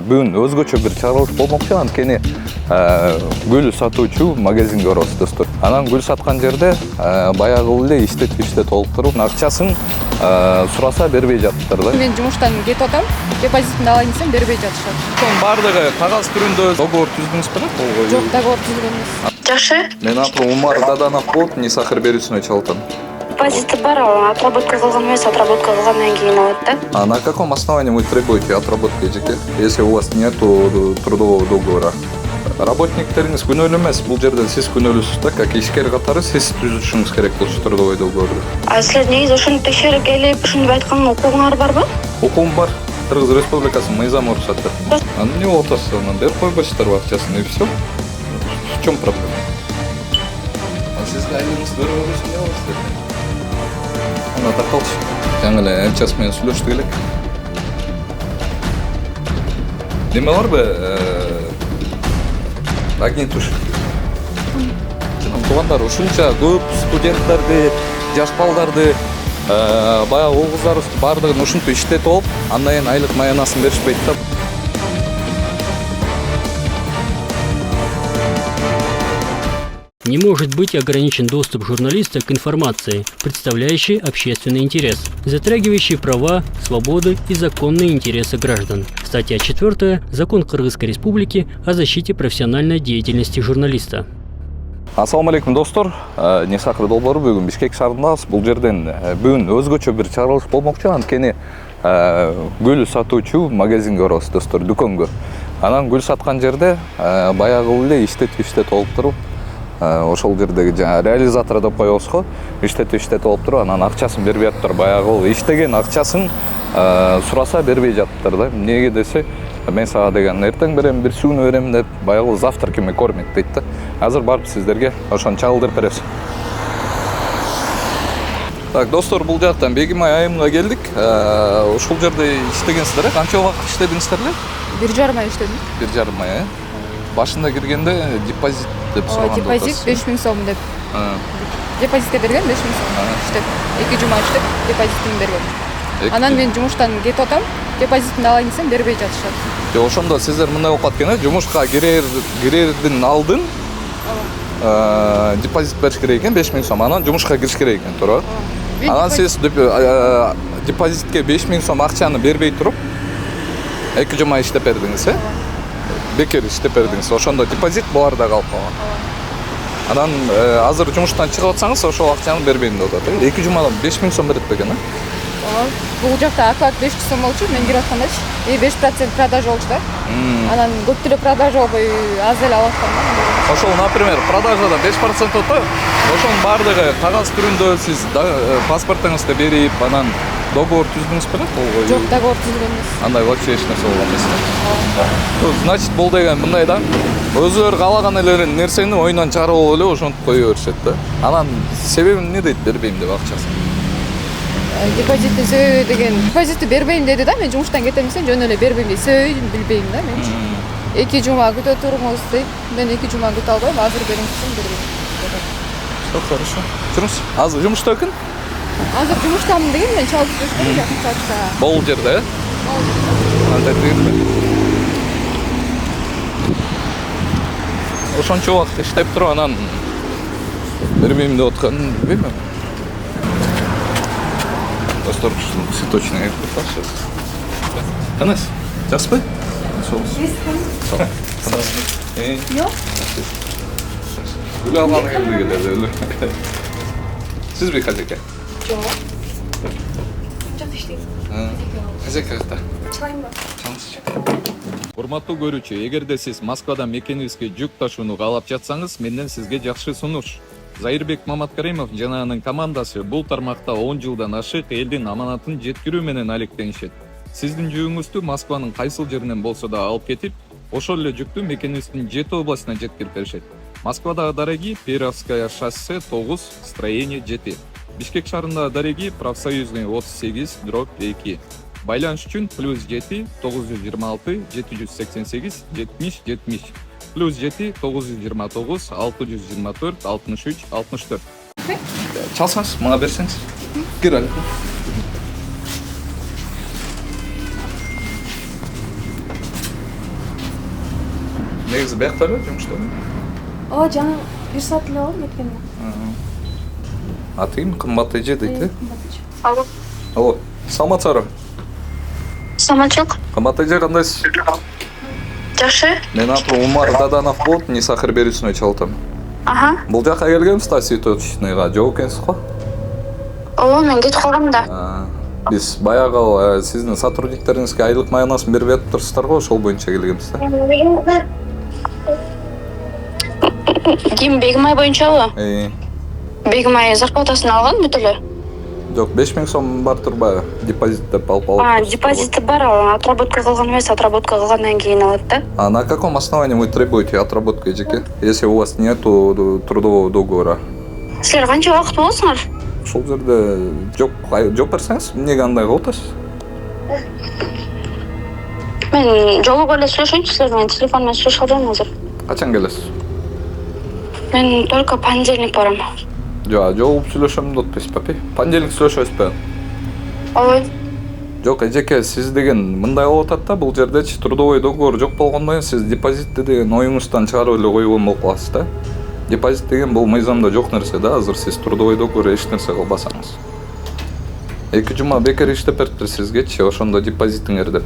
Бүгін өзгөчө бир чыгарылыш болмокчу, анткени гүл сатуучу магазинге барабыз достор. Анан гүл саткан жерде баягы эле иштет толуктуруп, акчасын сураса бербей жатыптыр да. Мен жумуштан кетип атам, депозитимди алайын десем бербей жатышат. Ошонун баардыгы кагаз түрүндө договор түздүңүз беле? Жок, договор түзүлгөн эмес. Жакшы. Мен апыр Умар Даданов болуп, Нисахыр берүүсүнө чалатам. Депозиты бар, отработка кылган эмес, отработка кылгандан кийин алат да. А на каком основании вы требуете отработки ЖК, если у вас нету трудового договора? Работниктериңиз күнөөлүү эмес, бул жерде сиз күнөөлүүсүз да, как ишкер катары сиз түзүшүңүз керек болчу трудовой договорду. А силер негизи ошону текшерип келип, ушинтип айткан укугуңар барбы? Укугум бар. Кыргыз Республикасынын мыйзамы уруксаты. Аны эмне болуп атасыз, анан берип койбойсуздарбы акчасын, и все. В чем проблема? А сизге айлыгыңызды берип койбойсуз, эмне болот? Ана таркалчы. Жаңы эле МЧС менен сүйлөштүк элек. Неме барбы? Агнитуш. Туугандар ушунча көп студенттерди, жаш балдарды, баягы уул кыздарыбызды баардыгын ушинтип иштетип алып, андан кийин айлык маянасын беришпейт да. Не может быть ограничен доступ журналиста к информации, представляющей общественный интерес, затрагивающей права, свободы и законные интересы граждан. Статья 4. Закон Кыргызской Республики о защите профессиональной деятельности журналиста. Ассаламу алейкум достор. Нисахыр долбоору бүгүн Бишкек шаарындабыз. Бул жерден бүгүн өзгөчө бир чыгарылыш болмокчу, анткени гүл сатуучу магазинге барабыз достор, дүкөнгө. Анан гүл саткан жерде баягы эле иштет толуктуруп, ошол жердеги жаңа реализатор деп коебуз го, иштет болуп туруп, анан акчасын бербей жатыптыр. Баягы иштеген акчасын сураса бербей жатыптыр да. Эмнеге десе, мен сага деген эртең берем, бир сууну берем деп, баягы завтраками кормит дейт да. Азыр барып сиздерге ошону чагылдырып беребиз. Так, достор, бул жактан Бегимай айымга келдик. Ушул жерде иштегенсиздер, канча убакыт иштедиңиздер эле? 1,5 ай иштедим. 1,5 ай, Башында киргенде депозит деп сураган. Депозит 5000 сом деп. Депозитке берген 5000 сом иштеп, 2 жума иштеп, депозитин берген. Анан мен жумуштан кетип атам, депозитимди алайын десем бербей жатышат. Жок, ошондо сиздер мындай болуп калат экен, жумушка кирердин алдын депозит бериш керек экен 5000 сом, анан жумушка кириш керек экен, туурабы? Анан сиз депозитке 5000 сом акчаны бербей туруп 2 жума иштеп бердиңиз, бекер иштеп бердиңиз. Ошондо депозит буларда калып калган. Анан азыр жумуштан чыгып атсаңыз, ошол акчаны бербейм деп атат. 2 жумадан 5000 сом берет бекен, Бул жакта оклад 500 сом болчу, мен кирип аткандачы. 5% продажа болчу да. Анан көп деле продажа болбой, аз эле алып аткам да. Ошол, например, продажада 5% болсо, ошонун баардыгы кагаз түрүндө сиз паспортуңузду берип, анан договор түздүңүз беле? Жок, договор түзүлгөн эмес. Андай вообще эч нерсе болгон эмес. Значит, бул деген мындай да. Өзүлөрү каалаган эле нерсени оюнан чыгарып алып эле ошентип кое беришет да. Анан себеби эмне дейт, бербейм деп акчасын? Депозиттин себеби деген, депозитти бербейм деди да, мен жумуштан кетем десем жөн эле бербейм дейт. Себебин билбейм да менчи. 2 жума күтө туруңуз дейт. Мен 2 жума күтө албайм, азыр бериң десем бербейм. Все хорошо. Жүрүңүз. Азыр жумушта экин? Азыр жумуштамын деген, мен чалып жүрүштүм жакын чачта. Бул жерде, Андай берме. Ошончо убакыт иштеп туруп анан бербейм деп атканын билбейм. Достор, цветочный экипаж сейчас. Канас, жақсы ба? Жоқ. Гүл алған келді келеді. Сіз бе хозяйка? Жоқ. Жақсы иштейм. Хозяйка қақта? Чылайм ба? Чалыңыз. Урматтуу көрүүчү, эгерде сиз Москвадан мекенибизге жүк ташууну каалап жатсаңыз, менден сизге жакшы сунуш. Заирбек Маматкаримов жана анын командасы бул тармакта 10 жылдан ашык элдин аманатын жеткирүү менен алектенишет. Сиздин жүгүңүздү Москванын кайсыл жеринен болсо да алып кетип, ошол эле жүктү мекенибиздин 7 областына жеткирип беришет. Москвадагы Дареги, Перовская шоссе 9, строение 7. Бишкек шаарындагы Дареги, профсоюзный 38/2. Байланыш үчүн +7 926 788 70 70. +7 929 624 63 64. Çalsanız, bana verseniz. Gir Ali. негизи биякта эле жумуштабы? Ооба, жаңы 1 саат эле болду кеткенине. Атыйын кымбат эже дейт э? Алло. Алло, саламатсызбы? Саламатчылык. Кымбат эже кандайсыз? Жакшы. Мен аты Умар Даданов болуп, Нисахыр берүүсүнө чалатам. Ага. Бул жака келгенбиз да точныйга, жок экенсиз го? Ооба, мен кетип калгам да. Биз баягы сиздин сотрудниктериңизге айлык маянасын бербей атыптырсыздар го, ошол боюнча келгенбиз да. Ким Бегимай боюнчабы? Бегимай зарплатасын алган бүт эле. Жок, 5000 сом бар турбайбы? Депозит деп алып алып. Депозиты бар, отработка кылган эмес, отработка кылгандан кийин алат да. А на каком основании вы требуете отработку эжеке, если у вас нету трудового договора? Силер канча убакыт болосуңар? Ошол жерде жооп берсеңиз, эмнеге андай кылып атасыз? Мен жолугуп эле сүйлөшөйүнчү силер менен, телефон менен сүйлөшүп албайм азыр. Качан келесиз? Мен только понедельник барам. Жолугуп сүйлөшөм деп атпайсызбы? Понедельник сүйлөшөбүзбү? Ой. Жок, эжеке, сиз деген мындай болуп атат да, бул жердечи трудовой договор жок болгондон кийин сиз депозитти деген оюңуздан чыгарып эле койгон болуп каласыз да. Депозит деген бул мыйзамда жок нерсе да, азыр сиз трудовой договор эч нерсе кылбасаңыз. 2 жума бекер иштеп бериптир сизгечи, ошондо депозитиңер деп.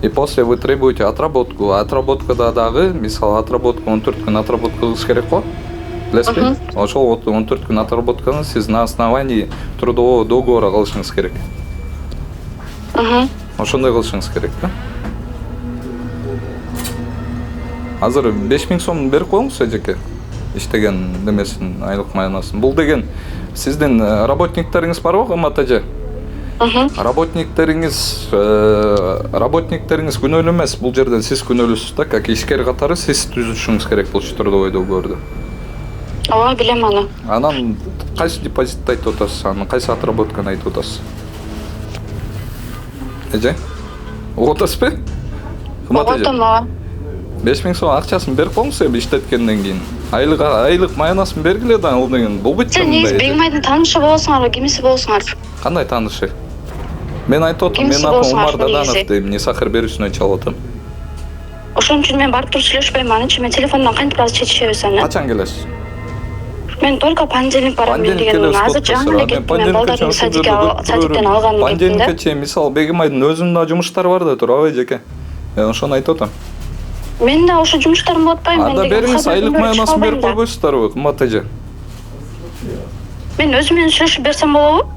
И после вы требуете отработку. Отработкада дагы, мисалы, отработка 14 күн отработка кылыш керек го. Билесизби? Ошол 14 күн отработканы сиз на основании трудового договора кылышыңыз керек. Ошондой кылышыңыз керек да. Азыр 5000 сом берип коюңуз эжеке. Иштеген немесин, айлык маянасын. Бул деген сиздин работниктериңиз барбы, кымбат эже? Работниктериңиз күнөөлүү эмес, бул жерден сиз күнөөлүүсүз да, как ишкер катары сиз түзүшүңүз керек бул трудовой договорду. Ооба, билем аны. Анан кайсы депозитти айтып атасыз, анан кайсы отработканы айтып атасыз? Эже? Угуп атасызбы? Кымбат эже? Угутам, ооба. 5000 сом акчасын берип коюңуз эми иштеткенден кийин. Айлык маянасын бергиле да, ал деген бул бит. Сен негизи Бегимайдын таанышы болосуңарбы, кимиси болосуңар? Кандай таанышы? Мен айтып атам, мен аты Умар Даданов дейм, Нисахыр берүүсүнө чалып атам. Ошон үчүн мен барып туруп сүйлөшпөйм, анычы мен телефондон кантип азыр чечишебиз аны? Качан келесиз? Мен только понедельник барам деген. Азыр жаңы эле кеттим, мен балдардын садиктен алганым кеттим да. Понедельникке чейин мисалы Бегимайдын өзүнүн да жумуштары бар да турабы эжеке? Ошону айтып атам. Мен да ошо жумуштарым болуп атпайбы? Анда бериңиз, айлык маянасын берип койбойсуздарбы, кымбат эже? Мен өзүм менен сүйлөшүп берсем болобу?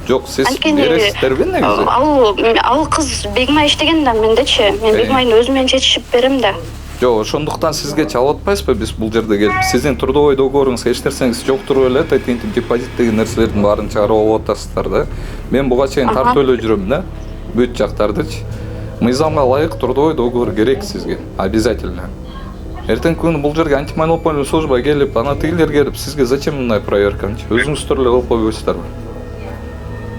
Жок, сиз бересиздерби негизи? Ал кыз Бегимай иштеген да мендечи. Мен Бегимайдын өзүм менен чечишип берем да. Жок, ошондуктан сизге чалып атпайбызбы биз бул жерде келип? Сиздин трудовой договоруңузга эч нерсеңиз жок туруп эле, тетинтип депозит деген нерселердин баарын чыгарып алып атасыздар да. Мен буга чейин тартып эле жүрөм да, бүт жактардычы. Мыйзамга ылайык трудовой договор керек сизге, обязательно. Эртең күнү бул жерге антимонопольный служба келип, ана тигилер келип, сизге зачем мындай проверканчы? Өзүңүздөр эле кылып койбойсуздарбы?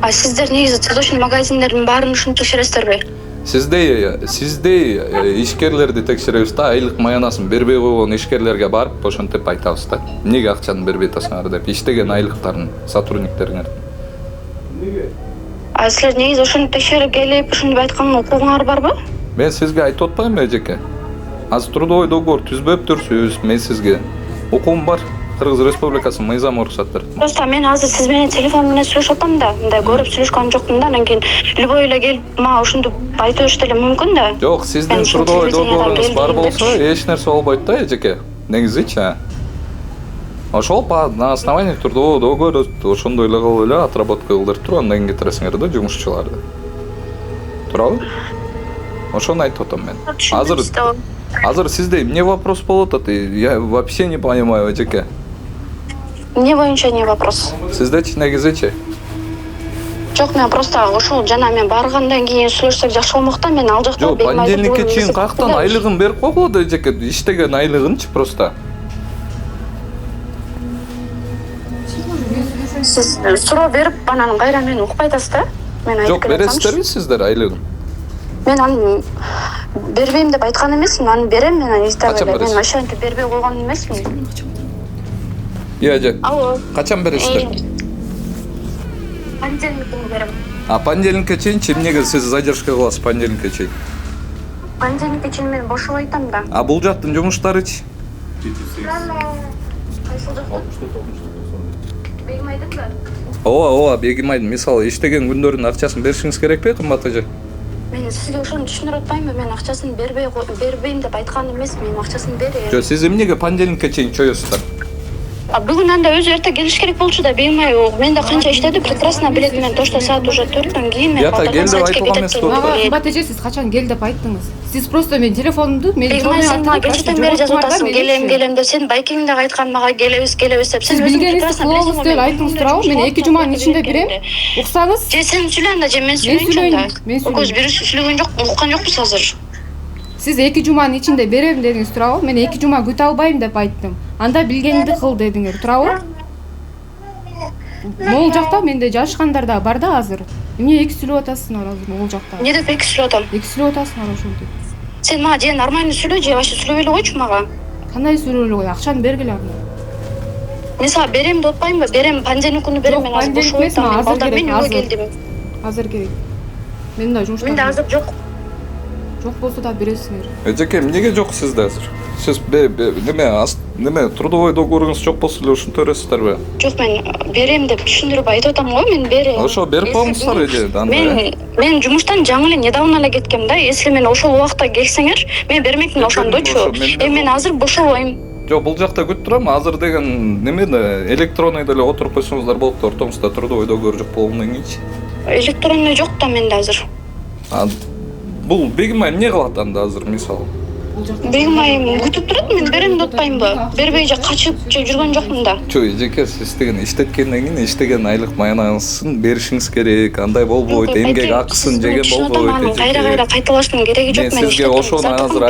А сиздер негизи цветочный магазиндердин баарын ушинтип текшересиздерби? Сиздей ишкерлерди текшеребиз да, айлык маянасын бербей койгон ишкерлерге барып ошентип айтабыз да. Эмнеге акчаны бербей атасыңар деп, иштеген айлыктарын сотрудниктериңер. А силер негизи ошону текшерип келип, ушинтип айткан укугуңар барбы? Мен сизге айтып атпаймынбы эжеке? Азыр трудовой договор түзбөптүрсүз, мен сизге укугум бар. Кыргыз Республикасынын мыйзамы уруксат берет. Просто мен азыр сиз менен телефон менен сүйлөшүп атам да, мындай көрүп сүйлөшкөн жокмун да, анан кийин любой эле келип мага ушинтип айтып бериш деле мүмкүн да. Жок, сиздин трудовой договоруңуз бар болсо, эч нерсе болбойт да эжеке. Негизичи. Ошол на основании трудового договора ошондой эле кылып эле отработка кылдырып туруп, андан кийин кетиресиңер да жумушчуларды. Туурабы? Ошону айтып атам мен. Азыр сизде эмне вопрос болуп атат? Я вообще не понимаю, эжеке. Эмне боюнча не вопрос? Сиздечи негизичи? Жок, мен просто ошол жана мен баргандан кийин сүйлөшсөк жакшы болмок да, мен ал жакта. Жок, понедельникке чейин каяктан айлыгын берип койгула да эжеке, иштеген айлыгынчы просто. Сиз суроо берип, анан кайра мени укпай атасыз да? Мен айтып Жок, бересиздерби сиздер айлыгын? Мен аны бербейм деп айткан эмесмин, аны берем мен аны истебей. Мен ошентип бербей койгон эмесмин. Эже. Алло. Качан бересиздер? Понедельникте берем. А понедельникке чейин эмнеге сиз задержка кыласыз понедельникке чейин? понедельник кечээ мен бошоп айтам да. А бул жактын жумуштарычы? Кайсыл жакта? Бегим айдың да. Ооба, Бегимайдын мисалы иштеген күндөрдүн акчасын беришиңиз керекпи, кымбат эже? Мен сизге ошону түшүндүрүп атпаймынбы? Мен акчасын бербейм деп айтканым эмес, мен акчасын берейин. Жо, сиз эмнеге понедельникке чейин чоёсуздар? Бүгүн анда өзү эрте келиш керек болчу да, Бегимай. Мен да канча иштеди, прекрасно билет. Мен то, что саат уже 4-төн кийин мен Ята кел деп айтылган эмес болду. Кымбат эже, сиз качан кел деп айттыңыз? Сиз просто мен телефонумду Бегимай, сен мага кечтен бери жазып атасың, келем деп. Сен байкеңде айткан мага келебиз деп. Сиз билгениңизди кылабыз деп айттыңыз туурабы? Мен 2 жуманын ичинде берем. Уксаңыз? Же сен сүйлө анда, же мен сүйлөйүнчү анда. Экөөбүз бир сүйлөгөн жок, уккан жокпуз азыр. Сиз 2 жуманын ичинде берем дедиңиз туурабы? Мен 2 жума күтө албайм деп айттым. Анда билгениңди кыл дедиңер, туурабы? Могул жакта менде жашкандар да бар да азыр. Эмне 2 сүйлөп атасыңар азыр могул жакта? Не деп 2 сүйлөп атам? 2 сүйлөп атасыңар ошентип. Сен мага же нормально сүйлө, же вообще сүйлөбөй эле койчу мага. Кандай сүйлөөлү кой? Акчаны бергиле анда. Мен сага берем деп атпаймынбы? Берем, понедельник күнү берем, мен азыр бошоп айтам. Мен үйгө келдим. Азыр керек. Мен да жумуштан. Менде азыр жок. Жок болсо да бересиңер. Эжеке, эмнеге жок сизде азыр? Сиз неме трудовой договоруңуз жок болсо эле ушинте бересиздерби? Жок, мен берем деп түшүндүрүп айтып атам го, мен берем. Ошо берип коюңуздар эже. Мен жумуштан жаңы эле недавно эле кеткем да. Если мен ошол убакта келсеңер, мен бермекмин ошондочу. Мен азыр бошобойм. Жок, бул жакта күтүп турам. Азыр деген немени электронный деле отуруп койсоңуздар болот да, ортоңузда трудовой договор жок болгондон кийинчи. Электронный жок да менде азыр. Бул Бегимай эмне кылат анда азыр мисалы? Бегимай күтүп турат, мен берем деп атпаймынбы? Бербей же качып же жүргөн жокмун да. Жок, эжеке, сиз деген иштеткенден кийин иштеген айлык маянаңызын беришиңиз керек. Андай болбойт, эмгек акысын жеген болбойт. Кайра кайталаштын кереги жок. Мен сизге ошону азыр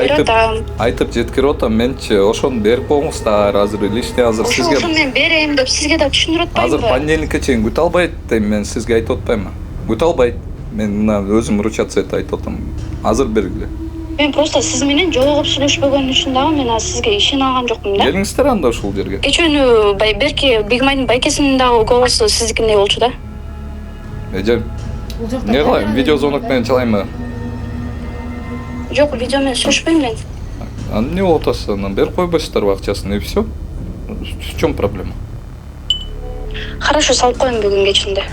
айтып жеткирип атам. Менчи ошону берип коюңуздар. Азыр лишний азыр сизге. Ошону мен берем деп сизге да түшүндүрүп атпаймынбы? Азыр понедельникке чейин күтө албайт дейм, мен сизге айтып атпаймынбы? Күтө албайт. Мен мына өзүм ручаться айтып атам. Азыр бергиле. Мен просто сиз менен жолугуп сүйлөшпөгөн үчүн дагы мен азыр сизге ишене алган жокмун да. Келиңиздер анда ушул жерге. Кечөөнү Берки Бегимайдын байкесинин дагы голосу сиздикиндей болчу да. Эже, не кылайм? Видеозвонок менен чалаймбы? Жок, видео менен сүйлөшпөйм мен. Эмне болуп атасыз анан? Берип койбойсуздарбы акчасын, и всё. В чём проблема? Хорошо, салып коем бүгүн кечинде.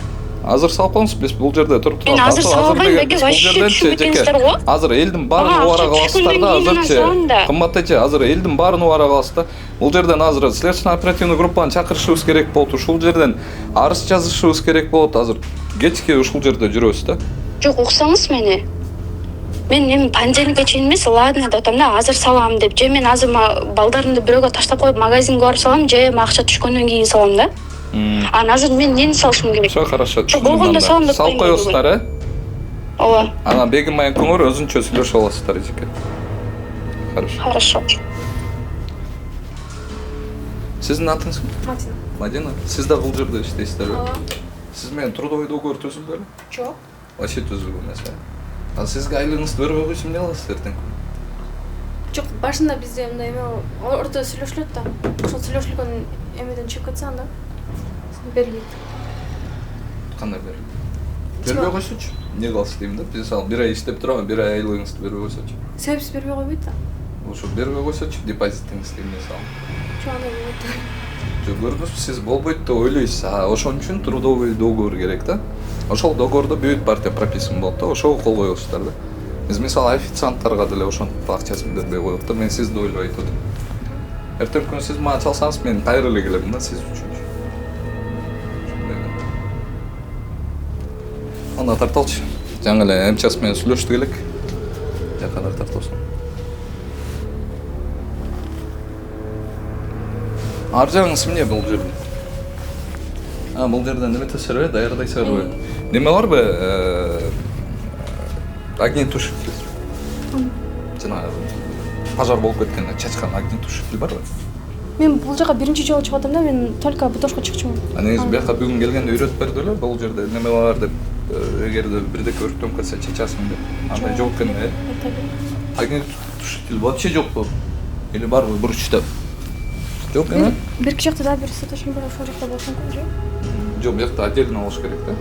Азыр салып коюңуз, биз бул жерде туруп турабыз. Мен азыр салбайм, беге вообще түшүп кетиңиздер го. Азыр элдин баарын убара кыласыздар да, азырчы. Кымбат эже, азыр элдин баарын убара кыласыз да. Бул жерден азыр следственный оперативный группаны чакырышыбыз керек болот. Ушул жерден арыз жазышыбыз керек болот. Азыр кечке ушул жерде жүрөбүз да. Жок, уксаңыз мени. Мен эми понедельникке чейин эмес, ладно деп атам да, азыр салам деп. Же мен азыр балдарымды бирөөгө таштап коюп магазинге барып салам, же акча түшкөндөн кийин салам да. Анан азыр мен эмнени салышым керек? Всё хорошо. Болгондо салам деп салып коесуздар, Ооба. Анан Бегимай көңөр өзүнчө сүйлөшүп аласыздар эжеке. Хорошо. Хорошо. Сиздин атыңыз ким? Мадина. Мадина. Сиз да бул жерде иштейсиздерби? Сиз менен трудовой договор түзүлдүбү? Жок. Вообще түзүлбү эмес. А сизге айлыгыңызды бербей койсо эмне кыласыз эртең? Жок, башында бизде мындай ортодо сүйлөшүлөт да. Ошол сүйлөшүлгөн эмеден чыгып кетсе анда берилет. Кандай берилет? Бербей койсочу. Эмне кыласыз дейм да? Мисалы, бир ай иштеп турам, бир ай айлыгыңызды бербей койсочу. Себепсиз бербей койбойт да. Ошо бербей койсочу, депозитиңизди мисалы. Жок, андай болбойт да. Жок, көрдүңүзбү, сиз болбойт деп ойлойсуз. Ошон үчүн трудовой договор керек да. Ошол договордо бүт партия прописан болот да, ошого кол коесуздар да. Биз мисалы официанттарга деле ошентип акчасын бербей коет да. Мен сизди ойлоп айтып атам. Эртең күнү сиз мага чалсаңыз, мен кайра эле келем да сиз үчүн. Анда тарталчы. Жаңы эле МЧС менен сүйлөштүк элек. Жакадар тартабыз. Ар жагыңыз эмне бул жерде? Бул жерде неметесиз, даярдайсызбы? Неме барбы? Огнетушитель. Жанагы пожар болуп кеткенде чачкан огнетушитель барбы? Мен бул жака биринчи жолу чыгып атам да, мен только бутошко чыкчумун. Негизи бияка бүгүн келгенде үйрөтүп берди эле, бул жерде неме бар деп, эгерде бирдеке өрттөнүп кетсе чачасың деп. Андай жок экен да. Огнетушитель вообще жокпу? Или барбы бурчта? Жок эме? Бирки жакта да, бир саташын бар, ошол жакта болсун же? Жок, бияка отдельно алыш керек да.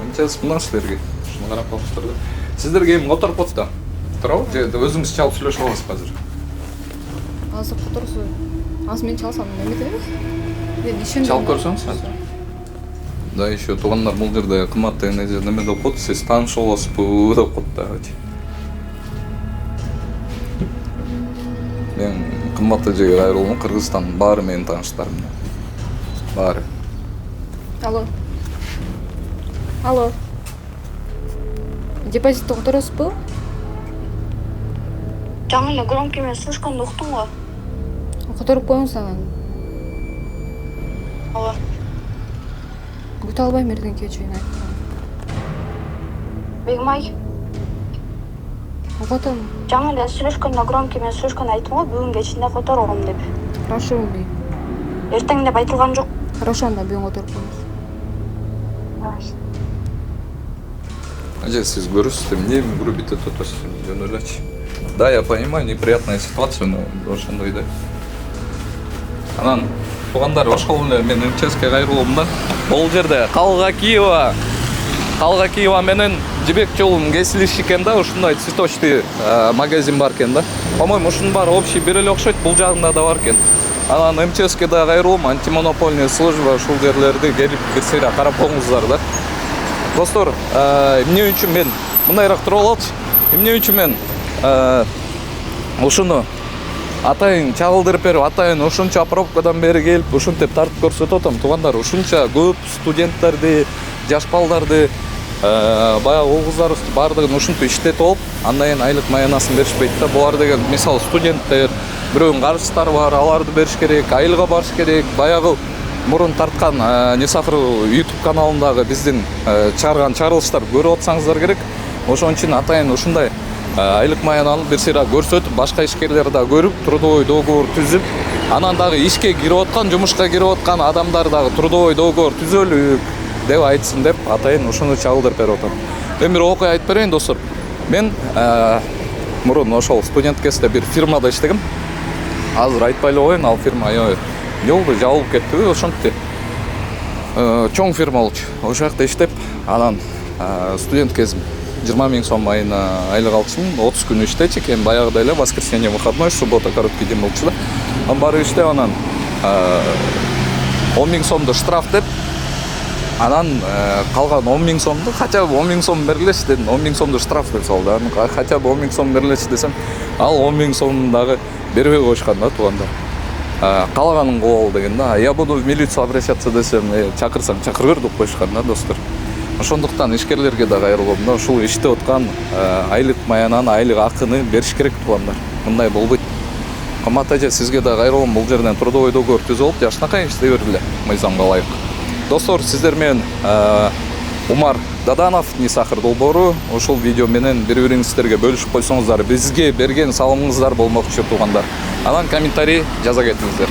Анда Сейчас мына силерге ушуну карап калыңыздар да. Сіздерге эми отуруп атты. Туурабы? Же өзүңүз чалып сүйлөшүп аласызбы азыр? азыр которсу азыр мен чалсам эметеби мен ишендим Чалып көрсөңүз азыр. Да еще туугандар бул жерде кымбатты неме деп коет, сиз таанышып аласызбы деп коет да. Мен кымбатты жерге кайрылдым, Кыргызстан баары менин тааныштарым. Баары. алло депозитти которосузбу? жаңы эле громкий менен слышканды уктуң го. Которуп коюңуз анан. Ооба. Күтө албайм эртеңки чейин айттым. Бегмай, Угатам. жаңы эле сүйлөшкөндө громкий менен слышканды айттым го, бүгүн кечинде которгом деп. Хорошо убей. Эртең деп айтылган жок. Хорошо, анда бүгүн которуп коюңуз. Аже, сиз көрүсүз, эмне грубить этип атасыз, жөн элечи. Да, я понимаю, неприятная ситуация, но ошондой да. Анан туугандар ошол эле мен МЧСке кайрылдым да. Бул жерде Калга-Киева менен Жибек жолунун кесилиши экен да, ушундай цветочный магазин бар экен да. По-моему, ушунун баары общий бир эле окшойт, бул жагында да бар экен. Анан МЧСке да кайрылдым, антимонопольный служба ушул жерлерди келип бир сейре карап коңуздар да. Достор, эмне үчүн мен мындайраак туруп алчы? Эмне үчүн мен ушуну атайын чагылдырып берип, атайын ушунча пробкадан бери келип, ушинтип тартып көрсөтүп атам, туугандар. Ушунча көп студенттерди, жаш балдарды, баягы угуздарыбызды баардыгын ушинтип иштетип алып, андан кийин айлык маянасын беришпейт да. Булар деген мисалы студенттер, бирөөнүн карыздары бар, аларды бериш керек, айылга барыш керек, баягы мурун тарткан Несахыр YouTube каналындагы биздин чыгарган чыгарылыштарды көрүп атсаңыздар керек. Ошон үчүн атайын ушундай айлык маянаны бир сыйра көрсөтүп, башка ишкерлер да көрүп, трудовой договор түзүп, анан дагы ишке кирип аткан, жумушка кирип аткан адамдар дагы трудовой договор түзөлүк деп айтсын деп атайын ушуну чагылдырып берип атам. Мен бир окуя айтып берейин, достор. Мен мурун ошол студент кезинде бир фирмада иштегем. Азыр айтпай эле коеюн, ал фирма жолду жабылып кеттиби, ошентти. Чоң фирма болчу. Ошол жакта иштеп, анан студент кезим 20 000 сом айына айлык алчумун, 30 күн иштечи экен, баягыдай эле воскресенье выходной, суббота короткий день болчу да. Анан барып иштеп, анан 10 000 сомду штраф деп, анан калган 10 000 сомду, хотя бы 10 000 сом берилечи дедим, 10 000 сомду штраф деп салды. Анан хотя бы 10 000 сом берилечи десем, ал 10 000 сомун дагы бербей коюшкан да, туугандар. Калаганын кыл деген да. Я буду в милицию обращаться десем, чакырсаң чакыр бер деп коюшкан да, достор. Ошондуктан ишкерлерге да кайрылдым да, ушул иштеп аткан айлык маянаны, айлык акыны бериш керек, туугандар. Мындай болбойт. Кымбат эже, сизге да кайрылдым, бул жерден трудовой договор түзүп алып, жашынакай иштей бергиле, мыйзамга ылайык. Достор, сиздер менен Умар Даданов, Несахыр долбоору ушул видео менен бири-бириңиздерге бөлүшүп койсоңуздар, бизге берген салымыңыздар болмокчу, туугандар. Анан комментарий жаза кетиңиздер.